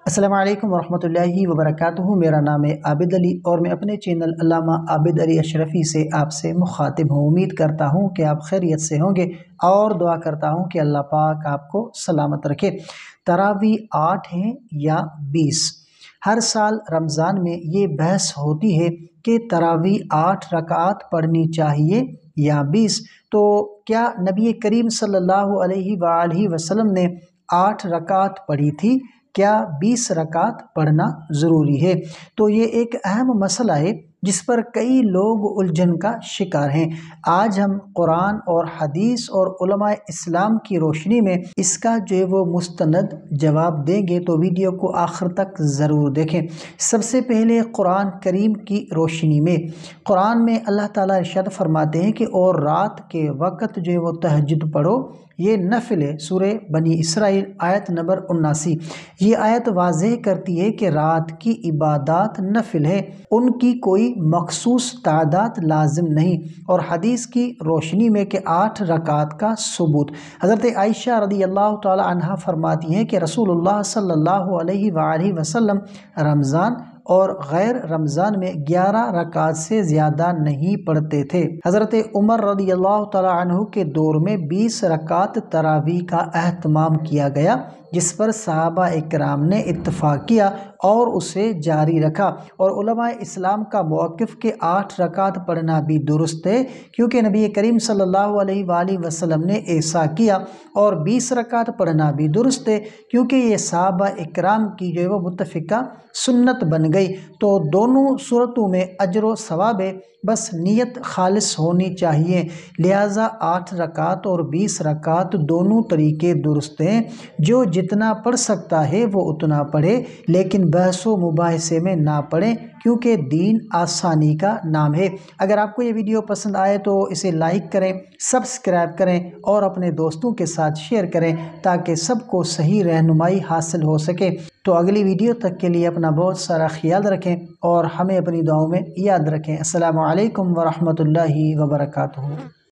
السلام علیکم ورحمۃ اللہ وبرکاتہ۔ میرا نام ہے عابد علی اور میں اپنے چینل علامہ عابد علی اشرفی سے آپ سے مخاطب ہوں۔ امید کرتا ہوں کہ آپ خیریت سے ہوں گے اور دعا کرتا ہوں کہ اللہ پاک آپ کو سلامت رکھے۔ تراویح 8 ہیں یا 20؟ ہر سال رمضان میں یہ بحث ہوتی ہے کہ تراویح 8 رکعات پڑھنی چاہیے یا 20۔ تو کیا نبی کریم صلی اللہ علیہ وآلہ وسلم نے 8 رکعات پڑھی تھی؟ کیا 20 رکعت پڑھنا ضروری ہے؟ تو یہ ایک اہم مسئلہ ہے جس پر کئی لوگ الجھن کا شکار ہیں۔ آج ہم قرآن اور حدیث اور علماء اسلام کی روشنی میں اس کا جو ہے وہ مستند جواب دیں گے، تو ویڈیو کو آخر تک ضرور دیکھیں۔ سب سے پہلے قرآن کریم کی روشنی میں، قرآن میں اللہ تعالیٰ ارشاد فرماتے ہیں کہ اور رات کے وقت جو ہے وہ تہجد پڑھو، یہ نفل ہے۔ سورہ بنی اسرائیل آیت نمبر 79۔ یہ آیت واضح کرتی ہے کہ رات کی عبادات نفل ہے، ان کی کوئی مخصوص تعداد لازم نہیں۔ اور حدیث کی روشنی میں کہ 8 رکعات کا ثبوت، حضرت عائشہ رضی اللہ تعالی عنہا فرماتی ہیں کہ رسول اللہ صلی اللہ علیہ وآلہ وسلم رمضان اور غیر رمضان میں 11 رکعات سے زیادہ نہیں پڑھتے تھے۔ حضرت عمر رضی اللہ تعالی عنہ کے دور میں 20 رکعات تراویح کا اہتمام کیا گیا، جس پر صحابہ اکرام نے اتفاق کیا اور اسے جاری رکھا۔ اور علماء اسلام کا موقف کہ 8 رکعت پڑھنا بھی درست ہے، کیونکہ نبی کریم صلی اللہ علیہ وآلہ وسلم نے ایسا کیا، اور 20 رکعت پڑھنا بھی درست ہے کیونکہ یہ صحابہ اکرام کی جو ہے وہ متفقہ سنت بن گئی۔ تو دونوں صورتوں میں اجر و ثواب ہے، بس نیت خالص ہونی چاہیے۔ لہٰذا 8 رکعت اور 20 رکعت دونوں طریقے درست ہیں۔ جو جتنا پڑھ سکتا ہے وہ اتنا پڑھے، لیکن بحث و مباحثے میں نہ پڑھیں، کیونکہ دین آسانی کا نام ہے۔ اگر آپ کو یہ ویڈیو پسند آئے تو اسے لائک کریں، سبسکرائب کریں اور اپنے دوستوں کے ساتھ شیئر کریں تاکہ سب کو صحیح رہنمائی حاصل ہو سکے۔ تو اگلی ویڈیو تک کے لیے اپنا بہت سارا خیال رکھیں اور ہمیں اپنی دعاؤں میں یاد رکھیں۔ السلام علیکم ورحمۃ اللہ وبرکاتہ۔